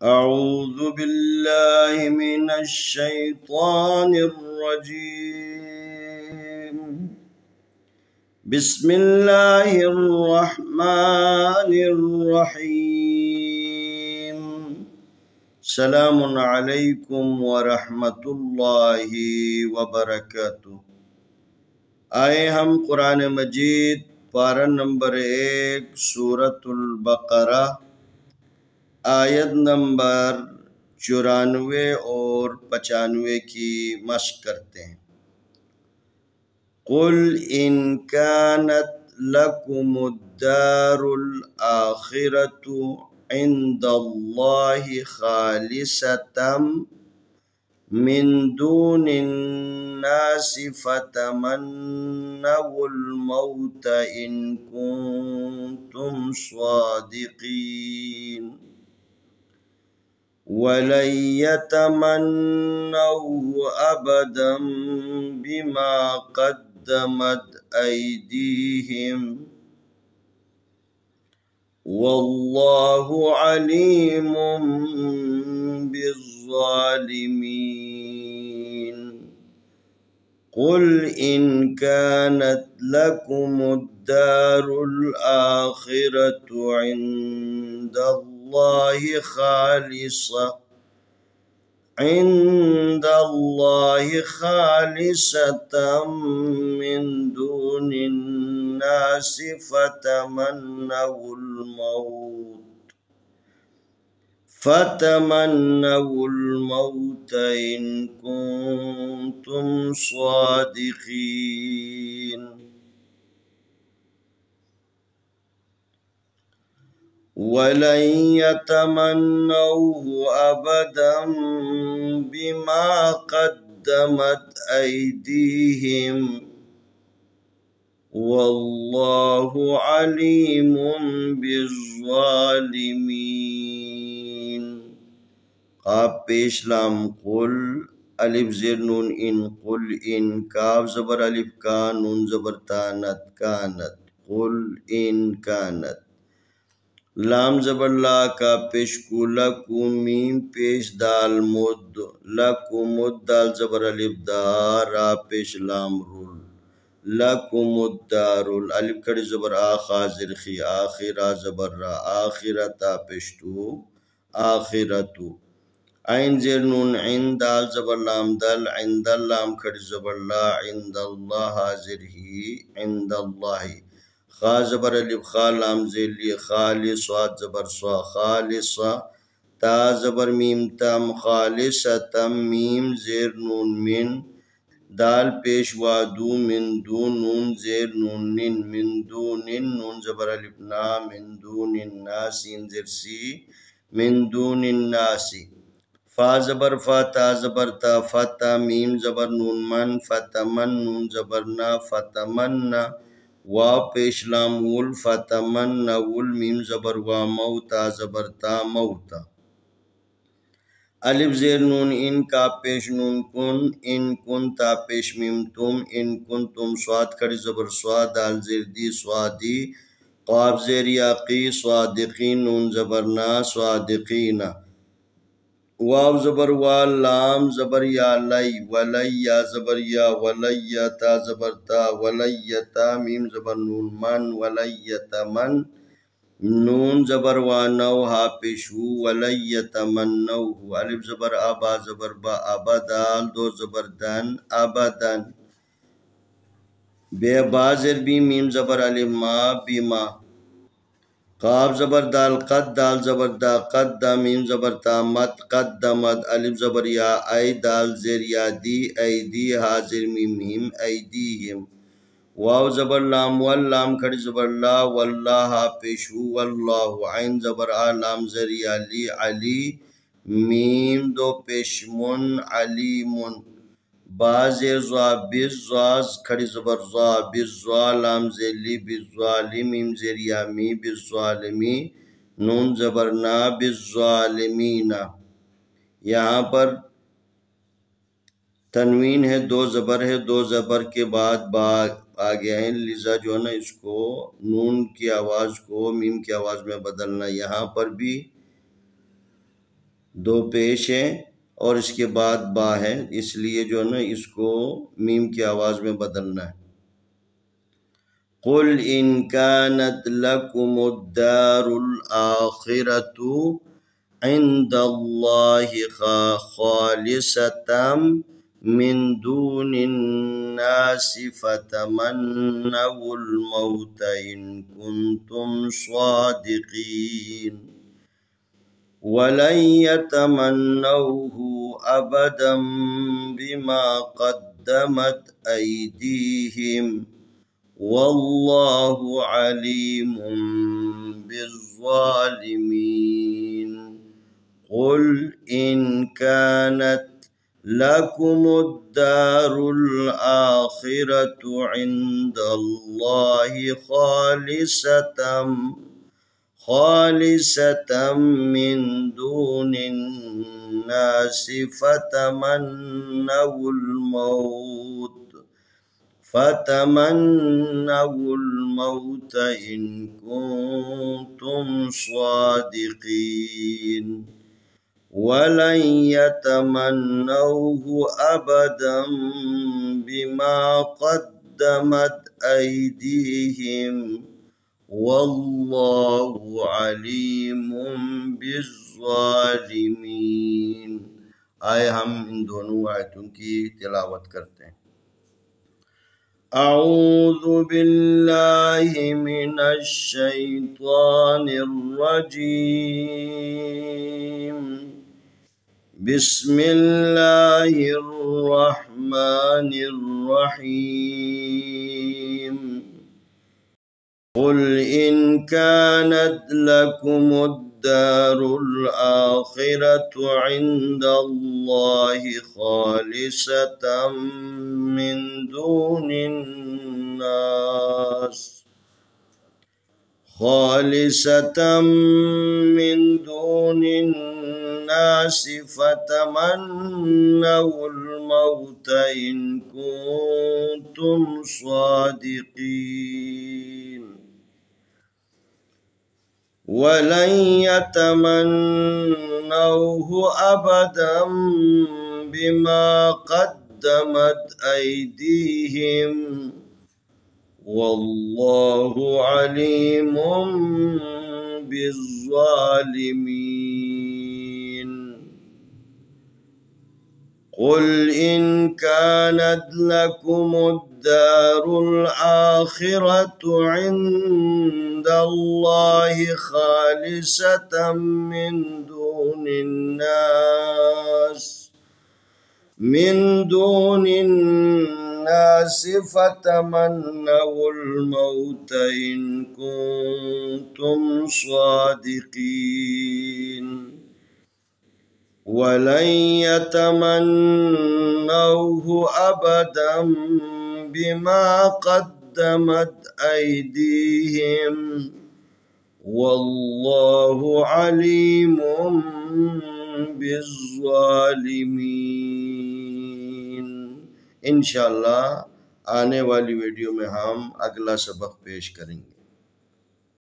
أعوذ بالله من الشيطان الرجيم. بسم الله الرحمن الرحيم. سلام عليكم ورحمة الله وبركاته. आए हम कुरान मजीद पारा नंबर 1 सूरतुल बकरा आयत नंबर 94 और 95 की मश्क करते हैं। कुल इन कानत लकुमुद्दारुल आखिरतु इंदल्लाहि खालिसतम मिन दूनिन नासि फतमन्नवुल मौत इन कुंतुम स्वादिकीन वलन यतमन्नहु अबदन बिमा क़द्दमत ऐदीहिम वल्लाहु अलीमुम बिज़्ज़ालिमीन। कुल इन कानत लकुमुद्दारुल आखिरतु इंदल्लाहि खालिसतम मिन दूनिन नासि फतमन्नवुल मौत इन कुंतुम स्वादिकीन वलन यतमन्नहु अबदन बिमा क़द्दमत ऐदीहिम वल्लाहु अलीमुम बिज़्ज़ालिमीन। क़ाफ पेश लाम कुल अलिफ ज़ेर नून इन कुल इन काफ ज़बर अलिफ का नून ज़बर तानत कानत कुल इन कानत लाम ज़बर ला का पेश कु लकु मीम पेश दाल मुद लकुमुद दाल ज़बर अलिफ दा रा पेश लाम रुल लकुमुद्दारुल अलिफ कड़ी ज़बर आ खाजिर खी आखिरा ज़बर रा आखिरता पेश तू आखिरतु आइन ज़ेर नून इन दाल ज़बर लाम दल इंदल लाम खड़ी ज़बर ला इंदल्लाह हाजिर ही इंदल्लाही खा ज़बर अलिफ खा लाम ज़ेली खालिस स्वाद ज़बर स्वा खालिसा ता ज़बर मीम तम खालिसतम मीम ज़ेर नून मिन दाल पेश वादू मिन दू नून ज़ेर नून निन मिन दू निन नून ज़बर अलिफ ना मिन दूनिन नासीन ज़ेर सी मिन दूनिन नासी फा ज़बर फा ता ज़बर ता फता मीम ज़बर नून मन फतमन नून ज़बर ना फतमन्ना वाव पेश लाम वुल फतमन्ना वुल मीम ज़बर वा मौता ज़बर ता मौता अलिफ ज़ेर नून इन का पेश नून कुन इन कुन ता पेश मीम तुम इन कुन तुम स्वाद खड़ी ज़बर स्वाद दाल ज़ेर दी स्वादी क़ाफ ज़ेर याक़ी स्वादिकीन नून ज़बर ना स्वादिकीना वाव ज़बर वा लाम ज़बर या लई वलैया ज़बर या वलैया ता ज़बर ता वलैयता मीम ज़बर नून मन वलैयता मन नून ज़बर वा नौ हा पेशु वलैयतमन्नहु अलिफ ज़बर अबा ज़बर बा अबदाल दो ज़बर दन अबदन बे बाज़िर बी मीम ज़बर अलिफ मा बीमा क़ाफ ज़बर दाल क़द दाल ज़बर दा क़द्दा मीम ज़बर ता मत क़द्दमत अलिफ ज़बर या ऐ दाल ज़ेर या दी ऐदी हाजिर मीम हिम ऐदीहिम वाव ज़बर लाम वल लाम खड़ी ज़बर ला वल्लाह पेशु वल्लाहु आइन ज़बर आ लाम ज़ेर या ली अली मीम दो पेशमुन अलीमुन बाज़ेर ज़ा बिज़्ज़ाज़ खड़ी ज़बर ज़ा बिज़्ज़ा लाम ज़ेली बिज़्ज़ाली मीम ज़ेर या मी बिज़्ज़ालिमी नून ज़बर ना बिज़्ज़ालिमीना। यहाँ पर तनवीन है, दो ज़बर है, दो ज़बर के बाद बा आ गया है, लिज़ा जो है ना इसको नून की आवाज़ को मीम की आवाज़ में बदलना। यहाँ पर भी दो पेश है और इसके बाद बा है, इसलिए जो है ना इसको मीम की आवाज़ में बदलना है। कुल इन कानत लकुमुद्दारुल आखिरतु इंदल्लाहि खालिसतम मिन दूनिन नासि फतमन्नवुल मौत इन कुंतुम स्वादिकीन वलन यतमन्नौहु अबदम बिमा क़द्दमत ऐदीहिम वल्लाहु अलीमुम बिज़्ज़ालिमीन। कुल इन कानत लकुमुद्दारुल आखिरतु इंदल्लाहि खालिसतम मिन दूनिन नासि फतमन्नवुल मौत इन कुंतुम स्वादिकीन वलन यतमन्नौहु अबदम बिमा क़द्दमत ऐदीहिम वल्लाहु अलीमुम बिज़्ज़ालिमीन। आए हम इन दोनों आयतों की तिलावत करते हैं। अऊज़ु बिल्लाहि मिनश शैतानिर रजीम। बिस्मिल्लाहिर रहमानिर रहीम। कुल इन कानत लकुमुद्दारुल आखिरतु इंदल्लाहि खालिसतम मिन दूनिन नासि फतमन्नवुल मौत इन कुंतुम स्वादिकीन वलन यतमन्नौहु अबदम बिमा क़द्दमत ऐदीहिम वल्लाहु अलीमुम बिज़्ज़ालिमीन। कुल इन कानत लकुमुद्दारुल आखिरतु इंदल्लाहि खालिसतम मिन दूनिन नासि फतमन्नवुल मौत इन कुंतुम स्वादिकीन वलन यतमन्नौहु अबदम बिमा क़द्दमत ऐदीहिम वल्लाहु अलीमुम बिज़्ज़ालिमीन। इंशाअल्लाह आने वाली वीडियो में हम अगला सबक पेश करेंगे।